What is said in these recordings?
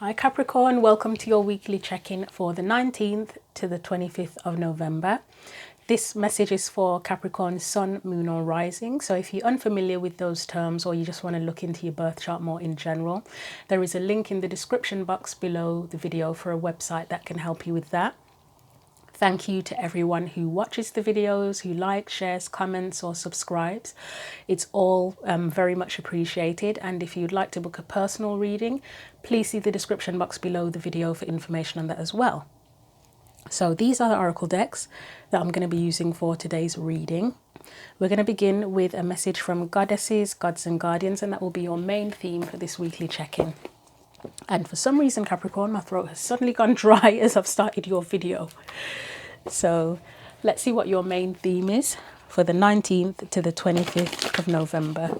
Hi Capricorn, welcome to your weekly check-in for the 19th to the 25th of November. This message is for Capricorn Sun, Moon or Rising. So if you're unfamiliar with those terms or you just want to look into your birth chart more in general, there is a link in the description box below the video for a website that can help you with that. Thank you to everyone who watches the videos, who likes, shares, comments or subscribes. It's all very much appreciated. And if you'd like to book a personal reading, please see the description box below the video for information on that as well. So these are the oracle decks that I'm going to be using for today's reading. We're going to begin with a message from goddesses, gods and guardians, and that will be your main theme for this weekly check-in. And for some reason, Capricorn, my throat has suddenly gone dry as I've started your video. So let's see what your main theme is for the 19th to the 25th of November.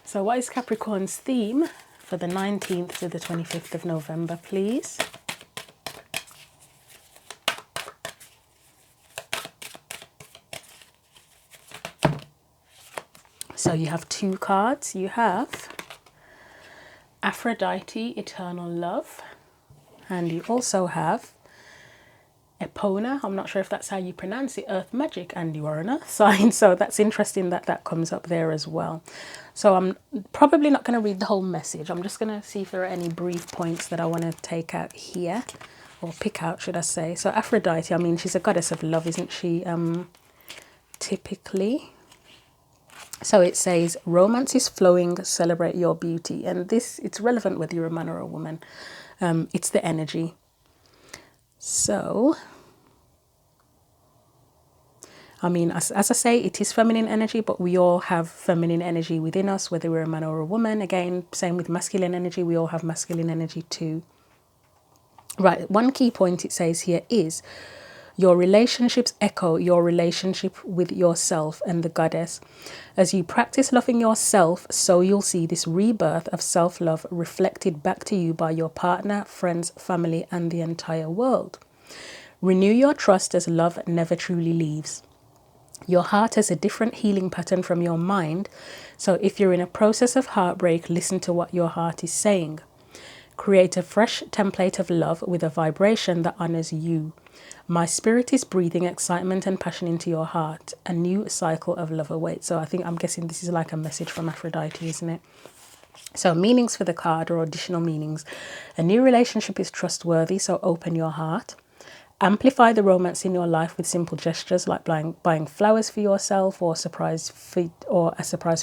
So what is Capricorn's theme for the 19th to the 25th of November, please? So you have two cards. You have Aphrodite, Eternal Love, and you also have Epona. I'm not sure if that's how you pronounce it, Earth Magic, and you are an Earth sign. So that's interesting that that comes up there as well. So I'm probably not going to read the whole message. I'm just going to see if there are any brief points that I want to take out here, or pick out, should I say. So Aphrodite, I mean, she's a goddess of love, isn't she? Typically. So it says, romance is flowing, celebrate your beauty. And this, it's relevant whether you're a man or a woman. It's the energy. So, I mean, as I say, it is feminine energy, but we all have feminine energy within us, whether we're a man or a woman. Again, same with masculine energy. We all have masculine energy too. Right, one key point it says here is, your relationships echo your relationship with yourself and the goddess. As you practice loving yourself, so you'll see this rebirth of self-love reflected back to you by your partner, friends, family, and the entire world. Renew your trust as love never truly leaves. Your heart has a different healing pattern from your mind, so if you're in a process of heartbreak, listen to what your heart is saying. Create a fresh template of love with a vibration that honors you. My spirit is breathing excitement and passion into your heart. A new cycle of love awaits. So I'm guessing this is like a message from Aphrodite, isn't it? So meanings for the card, or additional meanings. A new relationship is trustworthy, so open your heart. Amplify the romance in your life with simple gestures like buying flowers for yourself, or a surprise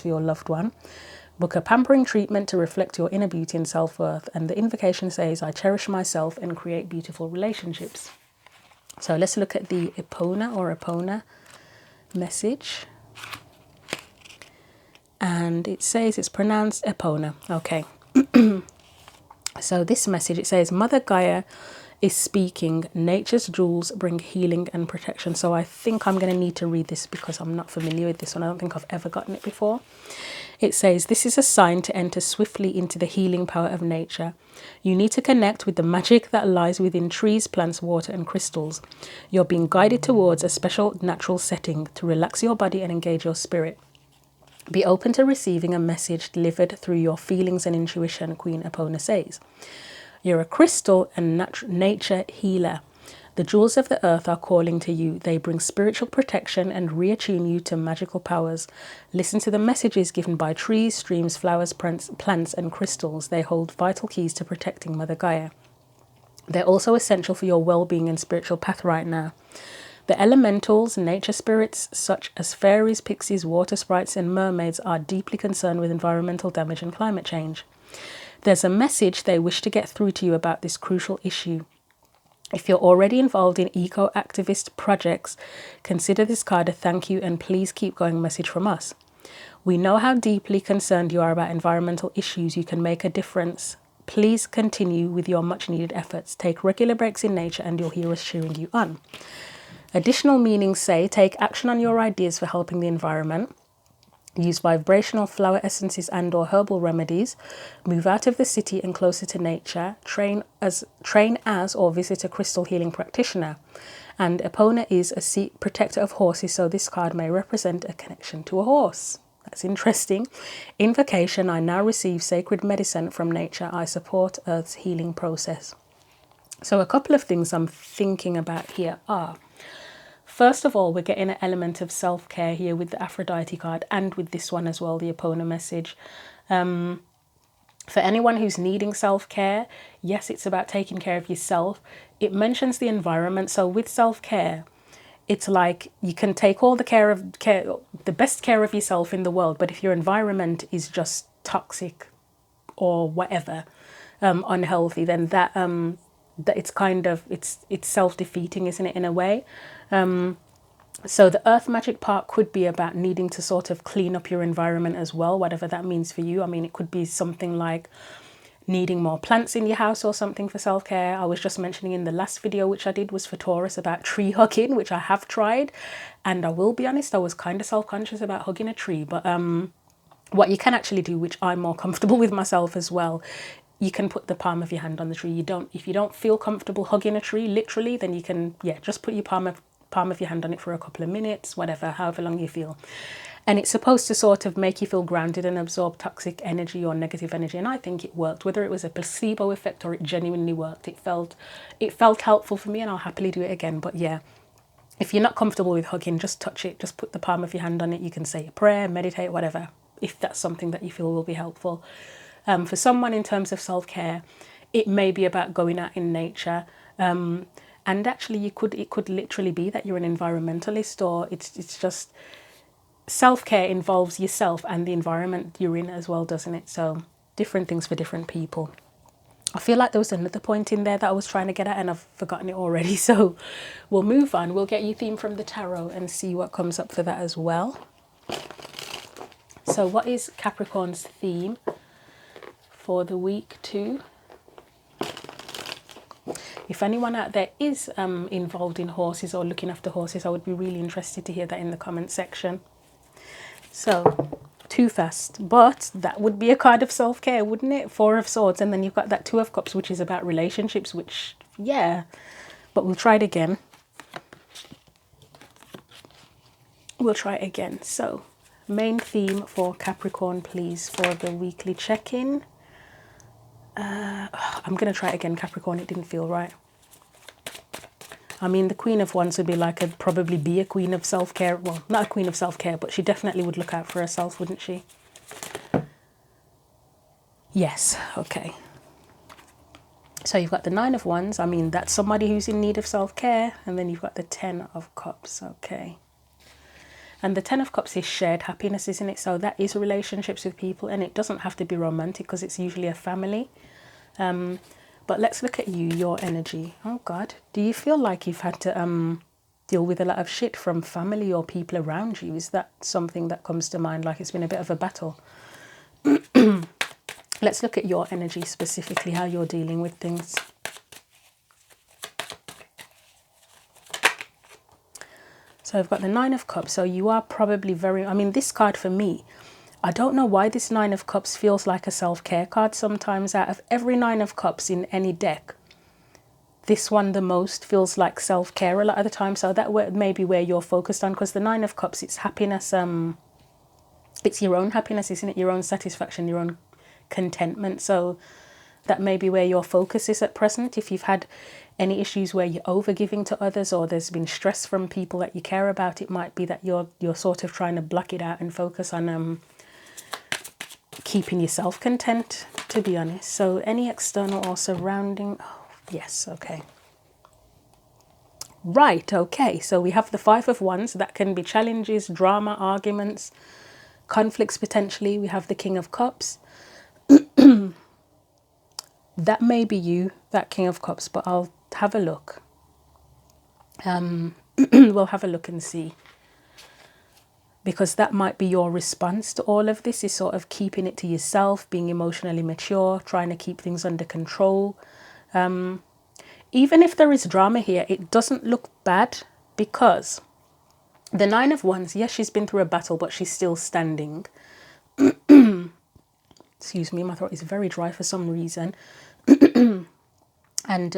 for your loved one. Book a pampering treatment to reflect your inner beauty and self-worth. And the invocation says, I cherish myself and create beautiful relationships. So let's look at the Epona message. And it says it's pronounced Epona. Okay. So this message, it says, Mother Gaia is speaking. Nature's jewels bring healing and protection. So I think I'm going to need to read this because I'm not familiar with this one. I don't think I've ever gotten it before. It says, this is a sign to enter swiftly into the healing power of nature. You need to connect with the magic that lies within trees, plants, water, and crystals. You're being guided towards a special natural setting to relax your body and engage your spirit. Be open to receiving a message delivered through your feelings and intuition, Queen Epona says. You're a crystal and nature healer. The jewels of the earth are calling to you. They bring spiritual protection and reattune you to magical powers. Listen to the messages given by trees, streams, flowers, plants, and crystals. They hold vital keys to protecting Mother Gaia. They're also essential for your well-being and spiritual path right now. The elementals, nature spirits such as fairies, pixies, water sprites, and mermaids are deeply concerned with environmental damage and climate change. There's a message they wish to get through to you about this crucial issue. If you're already involved in eco-activist projects, consider this card a thank you and please keep going message from us. We know how deeply concerned you are about environmental issues. You can make a difference. Please continue with your much needed efforts. Take regular breaks in nature and you'll hear us cheering you on. Additional meanings say, take action on your ideas for helping the environment. Use vibrational flower essences and or herbal remedies. Move out of the city and closer to nature. Train as or visit a crystal healing practitioner. And Epona is a protector of horses, so this card may represent a connection to a horse. That's interesting. Invocation, I now receive sacred medicine from nature. I support Earth's healing process. So a couple of things I'm thinking about here are, first of all, we're getting an element of self-care here with the Aphrodite card and with this one as well, the Epona message. For anyone who's needing self-care, yes, it's about taking care of yourself. It mentions the environment. So with self-care, it's like you can take all the best care of yourself in the world, but if your environment is just toxic or whatever, unhealthy, then that it's kind of it's self-defeating, isn't it, in a way? So the earth magic part could be about needing to sort of clean up your environment as well, whatever that means for you. I mean, it could be something like needing more plants in your house or something for self-care. I was just mentioning in the last video, which I did, was for Taurus, about tree hugging, which I have tried. And I will be honest, I was kind of self-conscious about hugging a tree. But what you can actually do, which I'm more comfortable with myself as well, you can put the palm of your hand on the tree. If you don't feel comfortable hugging a tree, literally, then you can, just put your palm of your hand on it for a couple of minutes, whatever, however long you feel. And it's supposed to sort of make you feel grounded and absorb toxic energy or negative energy. And I think it worked, whether it was a placebo effect or it genuinely worked. It felt helpful for me, and I'll happily do it again. But yeah, if you're not comfortable with hugging, just touch it. Just put the palm of your hand on it. You can say a prayer, meditate, whatever, if that's something that you feel will be helpful. For someone, in terms of self-care, it may be about going out in nature. And actually, it could literally be that you're an environmentalist, or it's just self-care involves yourself and the environment you're in as well, doesn't it? So different things for different people. I feel like there was another point in there that I was trying to get at and I've forgotten it already. So we'll move on. We'll get your theme from the tarot and see what comes up for that as well. So what is Capricorn's theme for the week 2? If anyone out there is involved in horses or looking after horses, I would be really interested to hear that in the comment section. So, too fast, but that would be a card of self-care, wouldn't it? 4 of Swords, and then you've got that 2 of Cups, which is about relationships, which, yeah, but we'll try it again. So, main theme for Capricorn, please, for the weekly check-in. I'm going to try it again, Capricorn. It didn't feel right. I mean, the Queen of Wands would be like probably be a queen of self-care. Well, not a queen of self-care, but she definitely would look out for herself, wouldn't she? Yes, okay. So you've got the 9 of Wands. I mean, that's somebody who's in need of self-care. And then you've got the 10 of Cups, okay. And the 10 of Cups is shared happiness, isn't it? So that is relationships with people, and it doesn't have to be romantic because it's usually a family. But let's look at you, your energy. Oh, God. Do you feel like you've had to deal with a lot of shit from family or people around you? Is that something that comes to mind, like it's been a bit of a battle? Let's look at your energy specifically, how you're dealing with things. So I've got the 9 of Cups. So you are probably I mean, this card for me, I don't know why this 9 of Cups feels like a self-care card sometimes. Out of every 9 of Cups in any deck, this one the most feels like self-care a lot of the time. So that may be where you're focused on, because the 9 of Cups, it's happiness. It's your own happiness, isn't it? Your own satisfaction, your own contentment. So that may be where your focus is at present. If you've had any issues where you're overgiving to others, or there's been stress from people that you care about, it might be that you're sort of trying to block it out and focus on keeping yourself content, to be honest. So any external or surrounding, oh, yes, okay. Right, okay, so we have the 5 of Wands. That can be challenges, drama, arguments, conflicts potentially. We have the King of Cups. That may be you, that King of Cups, but I'll have a look. We'll have a look and see. Because that might be your response to all of this, is sort of keeping it to yourself, being emotionally mature, trying to keep things under control. Even if there is drama here, it doesn't look bad, because the 9 of Wands, yes, she's been through a battle, but she's still standing. Excuse me, my throat is very dry for some reason. And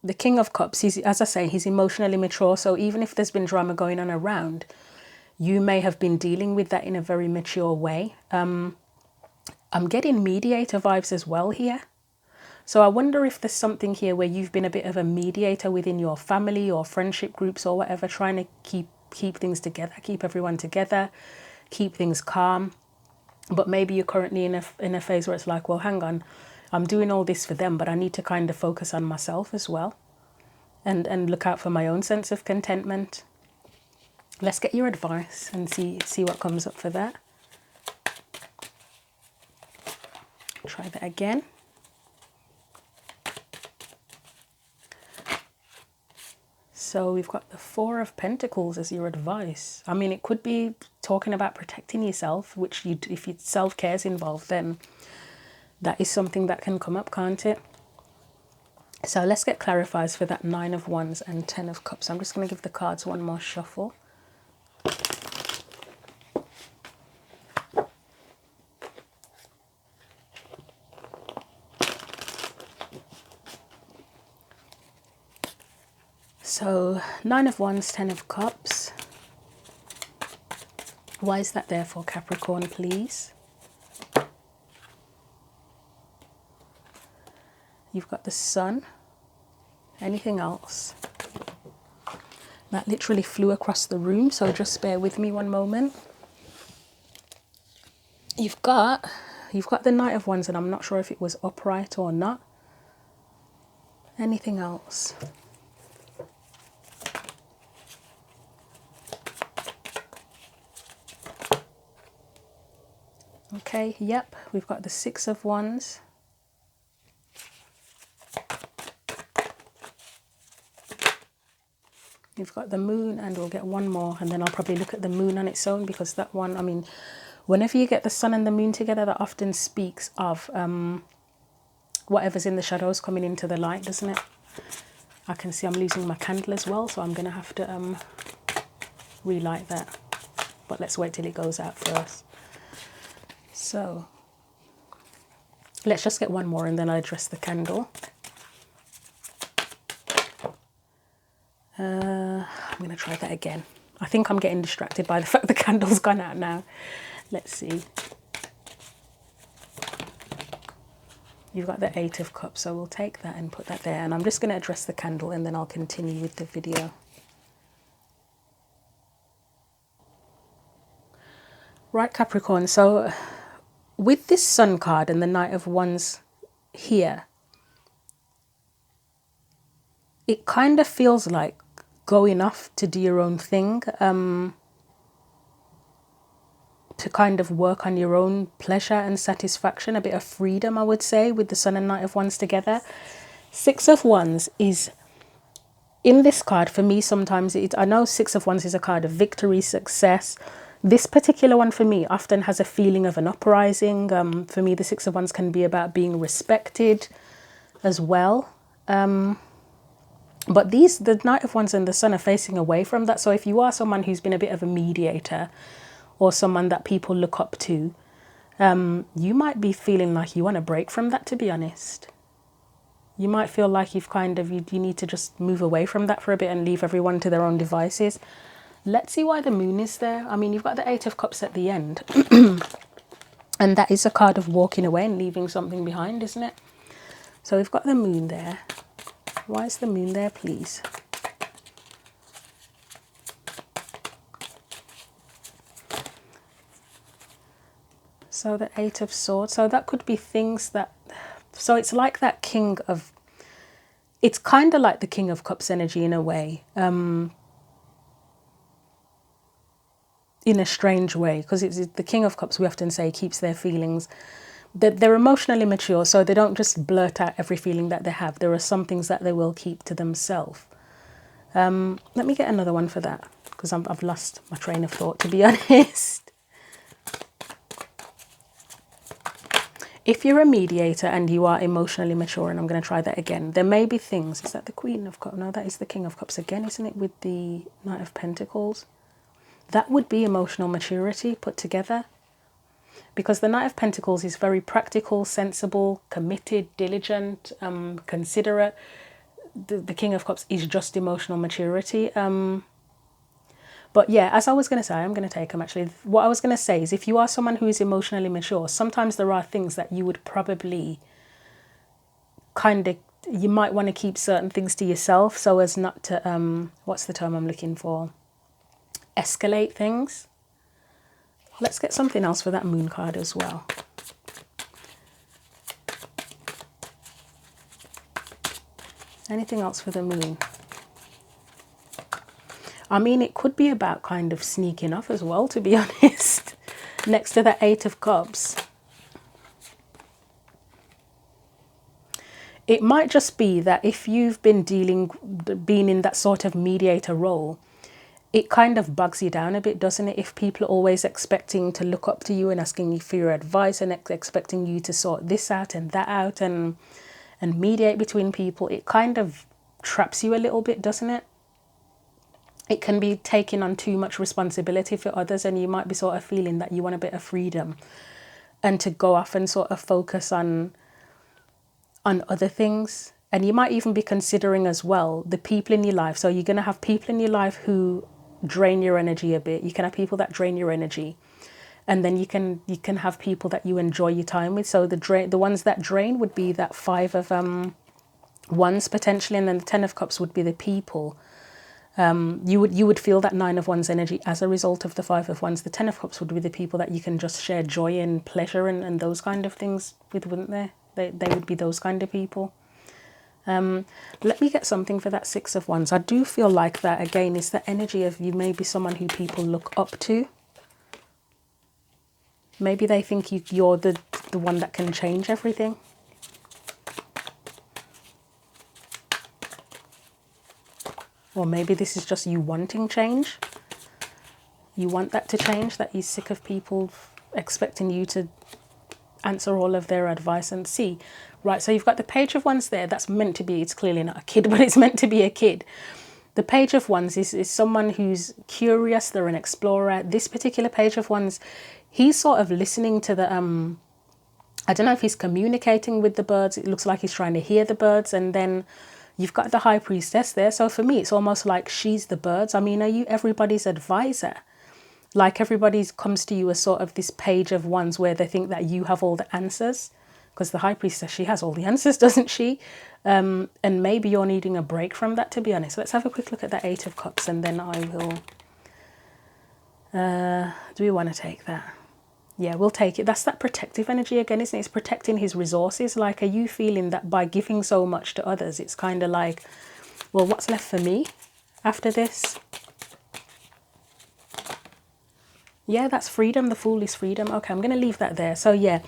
the King of Cups, as I say, he's emotionally mature. So even if there's been drama going on around, you may have been dealing with that in a very mature way. I'm getting mediator vibes as well here. So I wonder if there's something here where you've been a bit of a mediator within your family or friendship groups or whatever, trying to keep things together, keep everyone together, keep things calm. But maybe you're currently in a phase where it's like, well, hang on, I'm doing all this for them, but I need to kind of focus on myself as well, and look out for my own sense of contentment. Let's get your advice and see what comes up for that. Try that again. So we've got the Four of Pentacles as your advice. I mean, it could be talking about protecting yourself, which if self-care is involved, then that is something that can come up, can't it? So let's get clarifies for that Nine of Wands and Ten of Cups. I'm just going to give the cards one more shuffle. So, Nine of Wands, Ten of Cups. Why is that there for, Capricorn, please? You've got the Sun. Anything else? That literally flew across the room, so just bear with me one moment. You've got the Knight of Wands, and I'm not sure if it was upright or not. Anything else? Okay, yep, we've got the Six of Wands. You've got the Moon, and we'll get one more, and then I'll probably look at the Moon on its own, because that one, I mean, whenever you get the Sun and the Moon together, that often speaks of whatever's in the shadows coming into the light, doesn't it? I can see I'm losing my candle as well, so I'm going to have to relight that. But let's wait till it goes out first. So let's just get one more and then I'll address the candle. I'm going to try that again. I think I'm getting distracted by the fact the candle's gone out now. Let's see. You've got the Eight of Cups, so we'll take that and put that there. And I'm just going to address the candle and then I'll continue with the video. Right, Capricorn, so with this Sun card and the Knight of Wands here, it kind of feels like going off to do your own thing, to kind of work on your own pleasure and satisfaction, a bit of freedom, I would say, with the Sun and Knight of Wands together. Six of Wands is, in this card, for me, sometimes, I know Six of Wands is a card of victory, success. This particular one for me often has a feeling of an uprising. For me, the Six of Wands can be about being respected as well. But the Knight of Wands and the Sun are facing away from that. So if you are someone who's been a bit of a mediator or someone that people look up to, you might be feeling like you want to break from that, to be honest. You might feel like you've kind of, you need to just move away from that for a bit and leave everyone to their own devices. Let's see why the Moon is there. I mean, you've got the Eight of Cups at the end. And that is a card of walking away and leaving something behind, isn't it? So we've got the Moon there. Why is the Moon there, please? So the Eight of Swords. So that could be things that... So it's like that King of... It's kind of like the King of Cups energy in a way. In a strange way, because it's the King of Cups, we often say, keeps their feelings. They're emotionally mature, so they don't just blurt out every feeling that they have. There are some things that they will keep to themselves. Let me get another one for that, because I've lost my train of thought, to be honest. If you're a mediator and you are emotionally mature, and I'm going to try that again, there may be things... Is that the Queen of Cups? No, that is the King of Cups again, isn't it, with the Knight of Pentacles? That would be emotional maturity put together, because the Knight of Pentacles is very practical, sensible, committed, diligent, considerate. The King of Cups is just emotional maturity. But But yeah, as I was going to say, I'm going to take them actually. What I was going to say is if you are someone who is emotionally mature, sometimes there are things that you would probably kind of, you might want to keep certain things to yourself so as not to, what's the term I'm looking for? Escalate things. Let's get something else for that moon card as well. Anything else for the moon? I mean, it could be about kind of sneaking off as well, to be honest. Next to the Eight of Cups. It might just be that if you've been being in that sort of mediator role, it kind of bugs you down a bit, doesn't it? If people are always expecting to look up to you and asking you for your advice and expecting you to sort this out and that out and mediate between people, it kind of traps you a little bit, doesn't it? It can be taking on too much responsibility for others, and you might be sort of feeling that you want a bit of freedom and to go off and sort of focus on other things. And you might even be considering as well the people in your life. So you're going to have people in your life who drain your energy a bit. You can have people that drain your energy, and then you can have people that you enjoy your time with. So the ones that drain would be that Five of Wands potentially, and then the Ten of Cups would be the people. You would feel that Nine of Wands energy as a result of the Five of Wands. The Ten of Cups would be the people that you can just share joy and pleasure and those kind of things with, wouldn't they? They would be those kind of people. Let me get something for that Six of Wands. I do feel like that, again, is the energy of you may be someone who people look up to. Maybe they think you're the one that can change everything. Or maybe this is just you wanting change. You want that to change, that you're sick of people expecting you to answer all of their advice and see. Right, so you've got the Page of Wands there. That's meant to be, it's clearly not a kid, but it's meant to be a kid. The Page of Wands is someone who's curious, they're an explorer. This particular Page of Wands, he's sort of listening to the, I don't know if he's communicating with the birds. It looks like he's trying to hear the birds. And then you've got the High Priestess there. So for me, it's almost like she's the birds. I mean, are you everybody's advisor? Like everybody comes to you as sort of this Page of Wands where they think that you have all the answers. Because the High Priestess, she has all the answers, doesn't she? And maybe you're needing a break from that, to be honest. Let's have a quick look at the Eight of Cups, and then I will... do we want to take that? Yeah, we'll take it. That's that protective energy again, isn't it? It's protecting his resources. Like, are you feeling that by giving so much to others, it's kind of like, well, what's left for me after this? Yeah, that's freedom. The Fool is freedom. Okay, I'm going to leave that there. So yeah,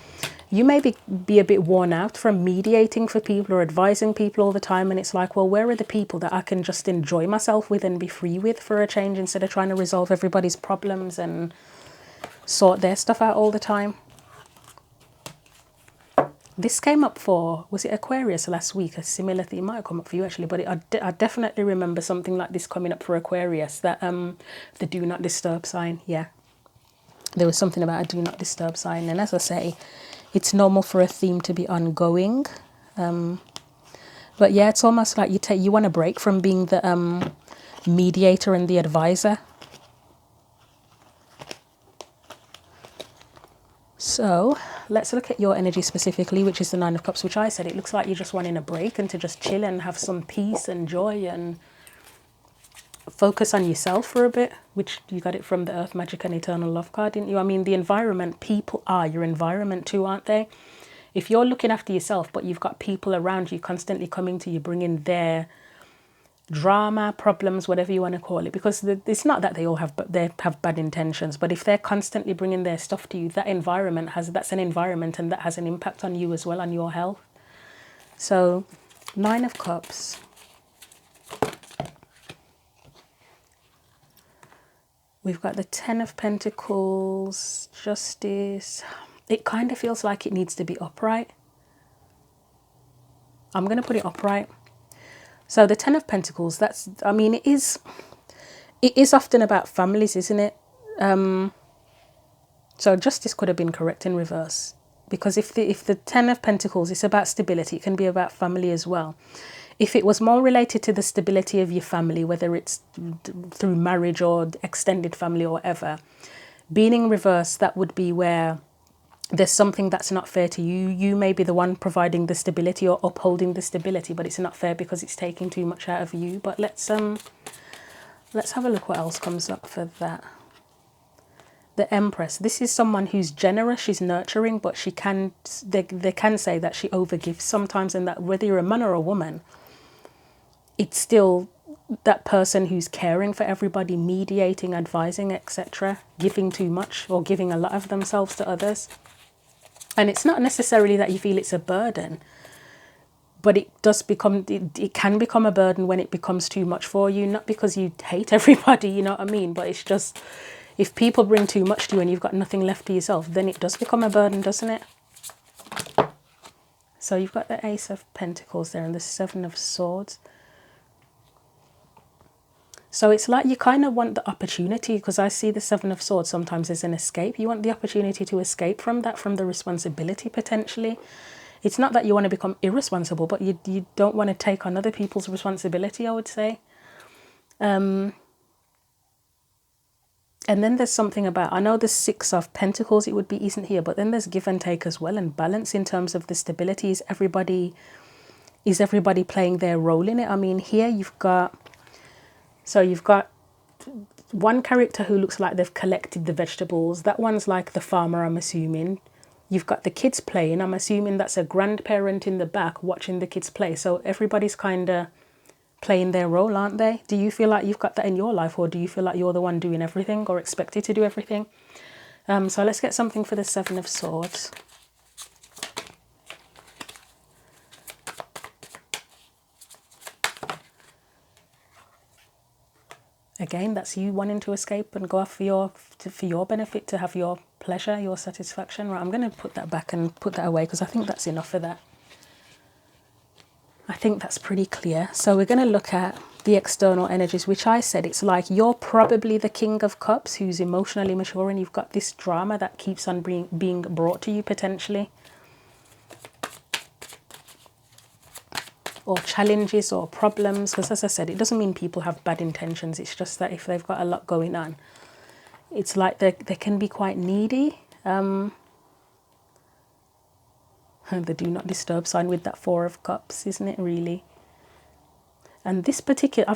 you may be a bit worn out from mediating for people or advising people all the time. And it's like, well, where are the people that I can just enjoy myself with and be free with for a change, instead of trying to resolve everybody's problems and sort their stuff out all the time? This came up for, was it Aquarius last week? A similar thing. It might have come up for you actually, but I definitely remember something like this coming up for Aquarius, that the Do Not Disturb sign. Yeah, there was something about a Do Not Disturb sign. And as I say, it's normal for a theme to be ongoing. But yeah, it's almost like you want a break from being the mediator and the advisor. So let's look at your energy specifically, which is the Nine of Cups, which I said it looks like you're just wanting a break and to just chill and have some peace and joy and focus on yourself for a bit, which you got it from the Earth Magic and Eternal Love card, didn't you? I mean, the environment, people are your environment too, aren't they? If you're looking after yourself, but you've got people around you constantly coming to you, bringing their drama, problems, whatever you want to call it, because it's not that they have bad intentions, but if they're constantly bringing their stuff to you, that's an environment, and that has an impact on you as well, on your health. So Nine of Cups, we've got the Ten of Pentacles, Justice. It kind of feels like it needs to be upright. I'm going to put it upright. So the Ten of Pentacles, I mean, it is often about families, isn't it? So Justice could have been correct in reverse, because if the Ten of Pentacles is about stability, it can be about family as well. If it was more related to the stability of your family, whether it's through marriage or extended family or whatever, being in reverse, that would be where there's something that's not fair to you. You may be the one providing the stability or upholding the stability, but it's not fair because it's taking too much out of you. But let's have a look what else comes up for that. The Empress. This is someone who's generous, she's nurturing, but they can say that she overgives sometimes, and that whether you're a man or a woman, it's still that person who's caring for everybody, mediating, advising, etc., giving too much or giving a lot of themselves to others. And it's not necessarily that you feel it's a burden, but it can become a burden when it becomes too much for you, not because you hate everybody, you know what I mean, but it's just, if people bring too much to you and you've got nothing left for yourself, then it does become a burden, doesn't it? So you've got the Ace of Pentacles there and the Seven of Swords. So it's like you kind of want the opportunity, because I see the Seven of Swords sometimes as an escape. You want the opportunity to escape from that, from the responsibility potentially. It's not that you want to become irresponsible, but you don't want to take on other people's responsibility, I would say. And then there's something about, I know the Six of Pentacles, it would be isn't here, but then there's give and take as well, and balance in terms of the stability. Is everybody playing their role in it? I mean, here you've got one character who looks like they've collected the vegetables. That one's like the farmer, I'm assuming. You've got the kids playing. I'm assuming that's a grandparent in the back watching the kids play. So everybody's kind of playing their role, aren't they? Do you feel like you've got that in your life, or do you feel like you're the one doing everything or expected to do everything? So let's get something for the Seven of Swords. Again, that's you wanting to escape and go off for your benefit, to have your pleasure, your satisfaction. Right, I'm going to put that back and put that away, because I think that's enough for that. I think that's pretty clear. So we're going to look at the external energies, which I said, it's like you're probably the King of Cups who's emotionally mature, and you've got this drama that keeps on being brought to you potentially. Or challenges or problems, because as I said, it doesn't mean people have bad intentions. It's just that if they've got a lot going on, it's like they can be quite needy. The do not disturb sign with that Four of Cups, isn't it really? And this particular, I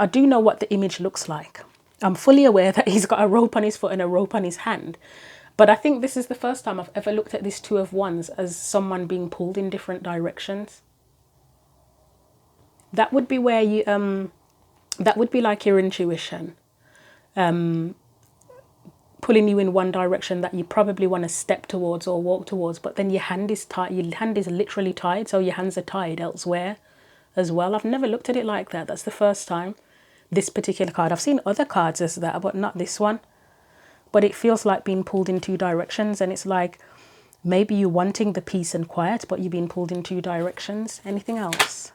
do know what the image looks like. I'm fully aware that he's got a rope on his foot and a rope on his hand. But I think this is the first time I've ever looked at this Two of Wands as someone being pulled in different directions. That would be where you, that would be like your intuition, pulling you in one direction that you probably want to step towards or walk towards, but then your hand is tied, your hand is literally tied, so your hands are tied elsewhere as well. I've never looked at it like that. That's the first time. This particular card, I've seen other cards as that, but not this one. But it feels like being pulled in two directions, and it's like maybe you're wanting the peace and quiet, but you're being pulled in two directions. Anything else?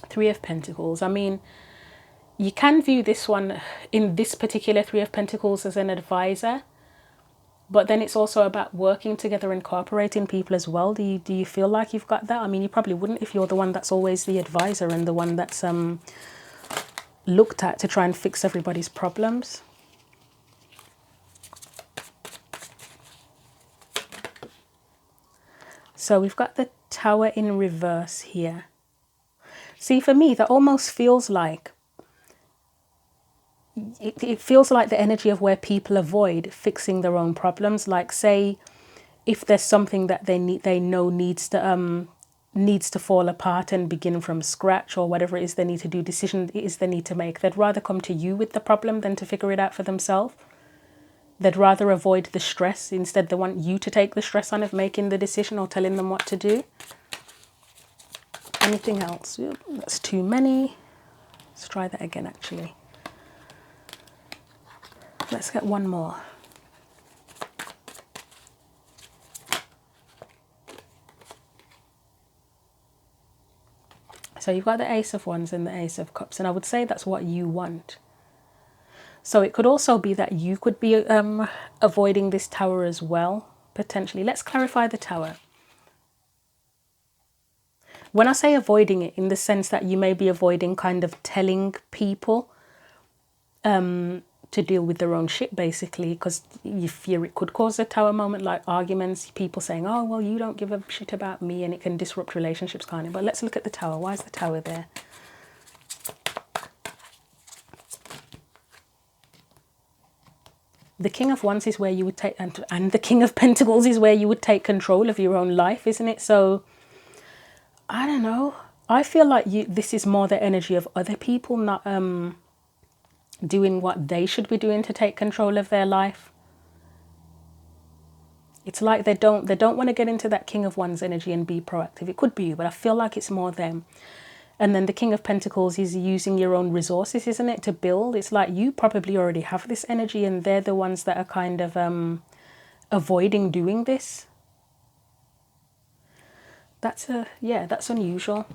Three of Pentacles. I mean, you can view this one in this particular Three of Pentacles as an advisor, but then it's also about working together and cooperating people as well. Do you feel like you've got that? I mean, you probably wouldn't if you're the one that's always the advisor and the one that's looked at to try and fix everybody's problems. So we've got the Tower in reverse here. See, for me, that almost feels like, it feels like the energy of where people avoid fixing their own problems. Like, say, if there's something that they know needs to fall apart and begin from scratch, or whatever it is they need to do, decision it is they need to make, they'd rather come to you with the problem than to figure it out for themselves. They'd rather avoid the stress. Instead, they want you to take the stress on of making the decision or telling them what to do. Anything else? That's too many. Let's try that again, actually. Let's get one more. So you've got the Ace of Wands and the Ace of Cups, and I would say that's what you want. So it could also be that you could be avoiding this Tower as well, potentially. Let's clarify the Tower. when I say avoiding it, in the sense that you may be avoiding kind of telling people to deal with their own shit, basically, because you fear it could cause a tower moment, like arguments, people saying, oh, well, you don't give a shit about me, and it can disrupt relationships, kind of. But let's look at the tower. Why is the tower there? The King of Wands is where you would take, and the King of Pentacles is where you would take control of your own life, isn't it? So, I don't know. I feel like this is more the energy of other people not doing what they should be doing to take control of their life. It's like they don't want to get into that King of Wands energy and be proactive. It could be you, but I feel like it's more them. And then the King of Pentacles is using your own resources, isn't it, to build? It's like you probably already have this energy, and they're the ones that are kind of avoiding doing this. That's unusual.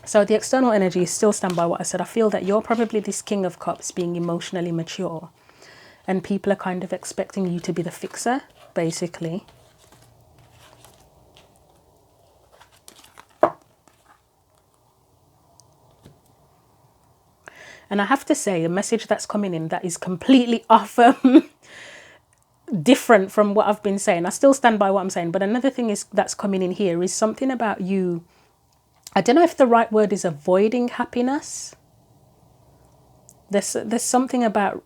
So the external energy is still stand by what I said. I feel that you're probably this King of Cups being emotionally mature, and people are kind of expecting you to be the fixer, basically. And I have to say, a message that's coming in that is completely off, different from what I've been saying. I still stand by what I'm saying, but another thing is that's coming in here is something about you. I don't know if the right word is avoiding happiness. There's something about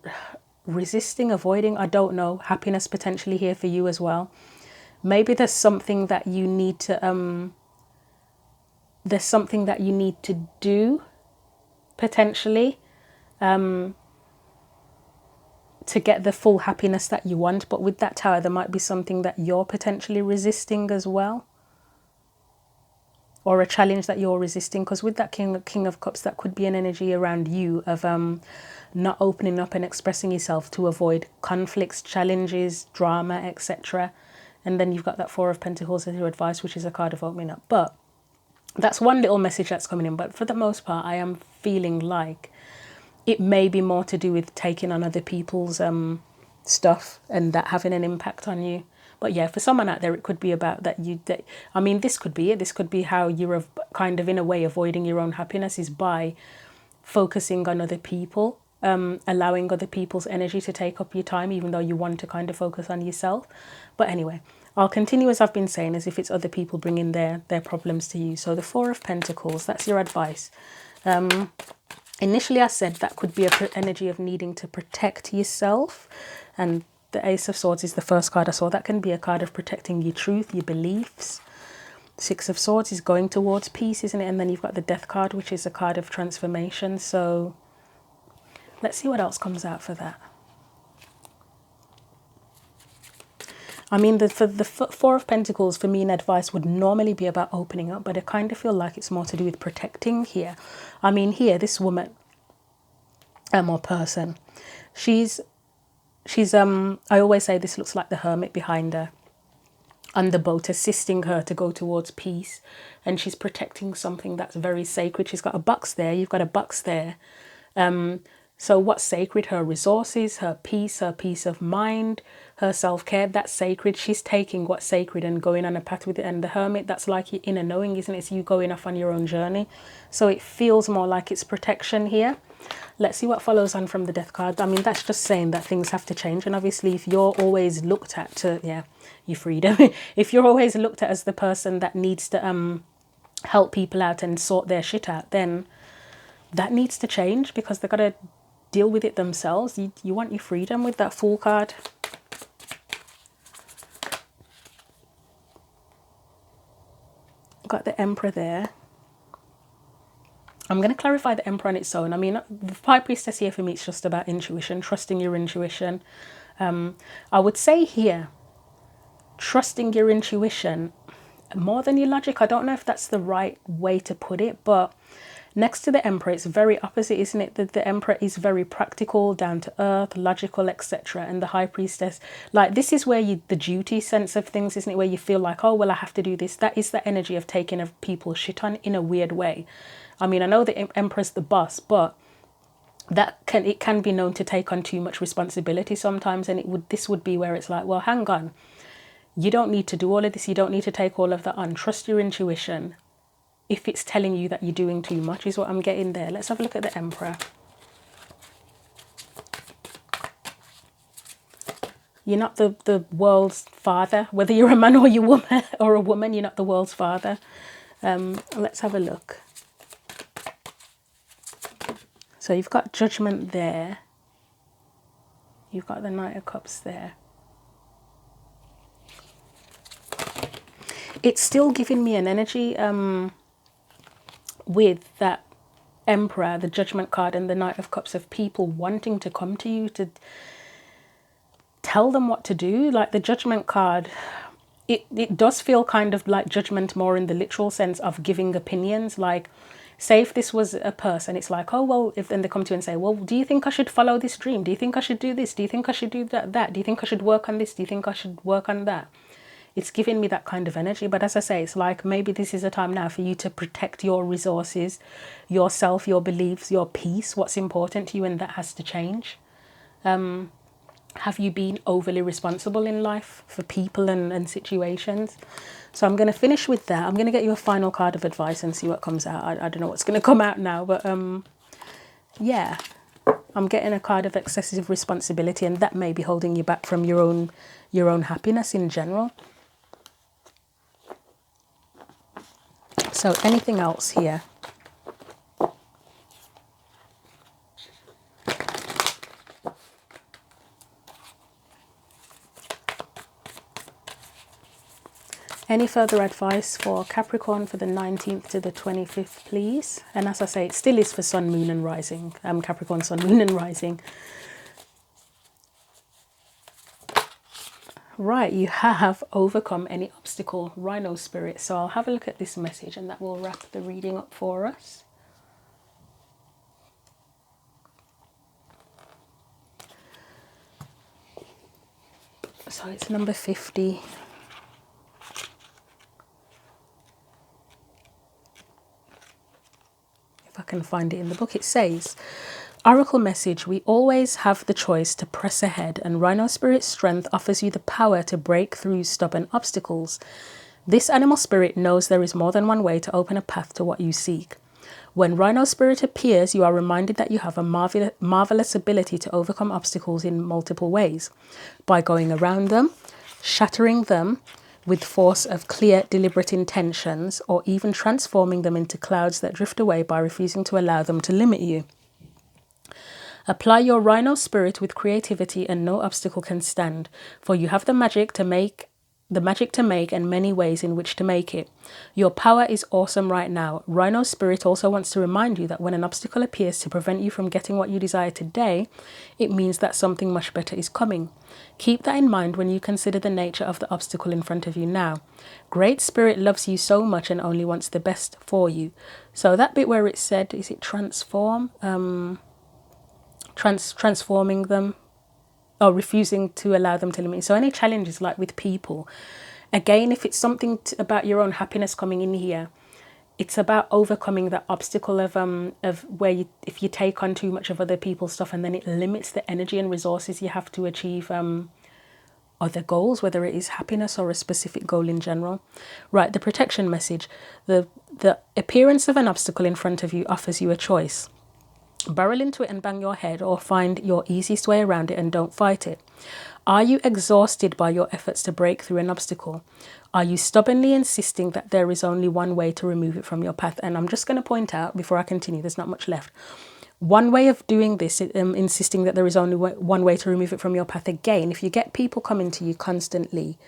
resisting, avoiding, I don't know, happiness potentially here for you as well. Maybe there's something that you need to do potentially to get the full happiness that you want. But with that tower, there might be something that you're potentially resisting as well, or a challenge that you're resisting, because with that King of Cups, that could be an energy around you of not opening up and expressing yourself to avoid conflicts, challenges, drama, etc. And then you've got that Four of Pentacles as your advice, which is a card of opening up. But that's one little message that's coming in. But for the most part, I am feeling like it may be more to do with taking on other people's stuff and that having an impact on you. But yeah, for someone out there, it could be about that I mean, this could be it. This could be how you're kind of, in a way, avoiding your own happiness, is by focusing on other people, allowing other people's energy to take up your time, even though you want to kind of focus on yourself. But anyway, I'll continue as I've been saying, as if it's other people bringing their problems to you. So the Four of Pentacles, that's your advice. Initially, I said that could be an energy of needing to protect yourself. And the Ace of Swords is the first card I saw. That can be a card of protecting your truth, your beliefs. Six of Swords is going towards peace, isn't it? And then you've got the Death card, which is a card of transformation. So let's see what else comes out for that. I mean, for the Four of Pentacles, for me, in advice would normally be about opening up, but I kind of feel like it's more to do with protecting here. I mean, here, this woman, or person, she's I always say this looks like the Hermit behind her on the boat, assisting her to go towards peace, and she's protecting something that's very sacred. She's got a box there, you've got a box there. So what's sacred? Her resources, her peace of mind, her self-care, that's sacred. She's taking what's sacred and going on a path with it. And the Hermit, that's like your inner knowing, isn't it? It's you going off on your own journey. So it feels more like it's protection here. Let's see what follows on from the Death card. I mean, that's just saying that things have to change. And obviously, if you're always looked at your freedom, if you're always looked at as the person that needs to help people out and sort their shit out, then that needs to change, because they've got to deal with it themselves. You want your freedom with that Fool card. Got the Emperor there. I'm going to clarify the Emperor on its own. I mean, the High Priestess here for me, it's just about intuition, trusting your intuition. I would say here, trusting your intuition more than your logic. I don't know if that's the right way to put it, but next to the Emperor, it's very opposite, isn't it? The Emperor is very practical, down to earth, logical, etc. And the High Priestess, like, this is where the duty sense of things, isn't it? Where you feel like, oh, well, I have to do this. That is the energy of taking of people's shit on in a weird way. I mean, I know the Emperor's the boss, but it can be known to take on too much responsibility sometimes. And this would be where it's like, well, hang on. You don't need to do all of this. You don't need to take all of that on. Trust your intuition. if it's telling you that you're doing too much is what I'm getting there. Let's have a look at the Emperor. You're not the world's father, whether you're a man or you're woman or a woman, you're not the world's father. Let's have a look. So you've got Judgment there. You've got the Knight of Cups there. It's still giving me an energy with that Emperor, the Judgment card, and the Knight of Cups, of people wanting to come to you to tell them what to do. Like the Judgment card, it does feel kind of like judgment more in the literal sense of giving opinions. Like, say if this was a person, it's like, oh, well, if then they come to you and say, well, do you think I should follow this dream? Do you think I should do this? Do you think I should do that? Do you think I should work on this? Do you think I should work on that? It's giving me that kind of energy. But as I say, it's like maybe this is a time now for you to protect your resources, yourself, your beliefs, your peace, what's important to you, and that has to change. Have you been overly responsible in life for people and situations? So I'm going to finish with that. I'm going to get you a final card of advice and see what comes out. I don't know what's going to come out now, but yeah, I'm getting a card of excessive responsibility, and that may be holding you back from your own happiness in general. So anything else here? Any further advice for Capricorn for the 19th to the 25th, please? And as I say, it still is for Sun, Moon and Rising. Capricorn, Sun, Moon and Rising. Right, you have overcome any obstacle, Rhino Spirit. So I'll have a look at this message and that will wrap the reading up for us. So it's number 50. If I can find it in the book, it says, Oracle message, we always have the choice to press ahead, and Rhino Spirit strength offers you the power to break through stubborn obstacles. This animal spirit knows there is more than one way to open a path to what you seek. When Rhino Spirit appears, you are reminded that you have a marvelous ability to overcome obstacles in multiple ways, by going around them, shattering them with force of clear, deliberate intentions, or even transforming them into clouds that drift away by refusing to allow them to limit you. Apply your Rhino Spirit with creativity and no obstacle can stand, for you have the magic to make and many ways in which to make it. Your power is awesome right now. Rhino Spirit also wants to remind you that when an obstacle appears to prevent you from getting what you desire today, it means that something much better is coming. Keep that in mind when you consider the nature of the obstacle in front of you now. Great Spirit loves you so much and only wants the best for you. So that bit where it said, is it transform? Transforming them, or refusing to allow them to limit. So any challenges like with people, again, if it's something about your own happiness coming in here, it's about overcoming that obstacle of where if you take on too much of other people's stuff, and then it limits the energy and resources you have to achieve other goals, whether it is happiness or a specific goal in general. Right, the protection message. The appearance of an obstacle in front of you offers you a choice. Barrel into it and bang your head, or find your easiest way around it and don't fight it. Are you exhausted by your efforts to break through an obstacle? Are you stubbornly insisting that there is only one way to remove it from your path? And I'm just going to point out before I continue, there's not much left. One way of doing this, insisting that there is only one way to remove it from your path. Again, if you get people coming to you constantly,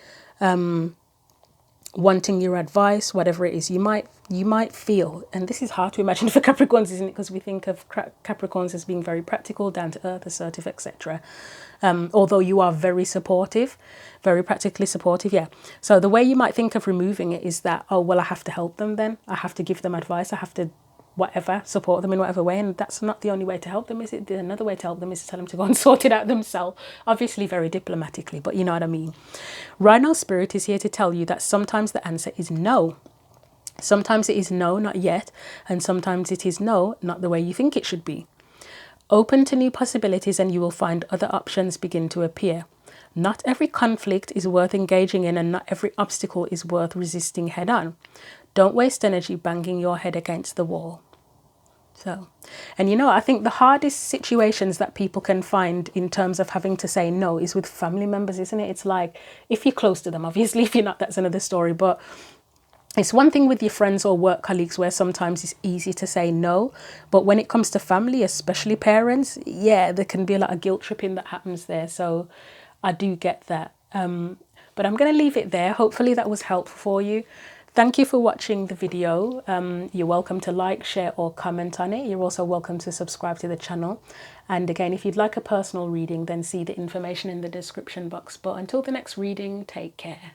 wanting your advice, whatever it is, you might feel, and this is hard to imagine for Capricorns, isn't it? Because we think of Capricorns as being very practical, down to earth, assertive, etc. Although you are very supportive, very practically supportive, yeah. So the way you might think of removing it is that, oh, well, I have to help them then. I have to give them advice. I have to whatever, support them in whatever way. And that's not the only way to help them, is it? Another way to help them is to tell them to go and sort it out themselves. Obviously very diplomatically, but you know what I mean. Rhino Spirit is here to tell you that sometimes the answer is no. Sometimes it is no, not yet. And sometimes it is no, not the way you think it should be. Open to new possibilities and you will find other options begin to appear. Not every conflict is worth engaging in, and not every obstacle is worth resisting head on. Don't waste energy banging your head against the wall. So, and you know, I think the hardest situations that people can find in terms of having to say no is with family members, isn't it? It's like, if you're close to them, obviously, if you're not, that's another story. But it's one thing with your friends or work colleagues where sometimes it's easy to say no. But when it comes to family, especially parents, yeah, there can be a lot of guilt tripping that happens there. So I do get that. But I'm going to leave it there. Hopefully that was helpful for you. Thank you for watching the video. You're welcome to like, share or comment on it. You're also welcome to subscribe to the channel. And again, if you'd like a personal reading, then see the information in the description box. But until the next reading, take care.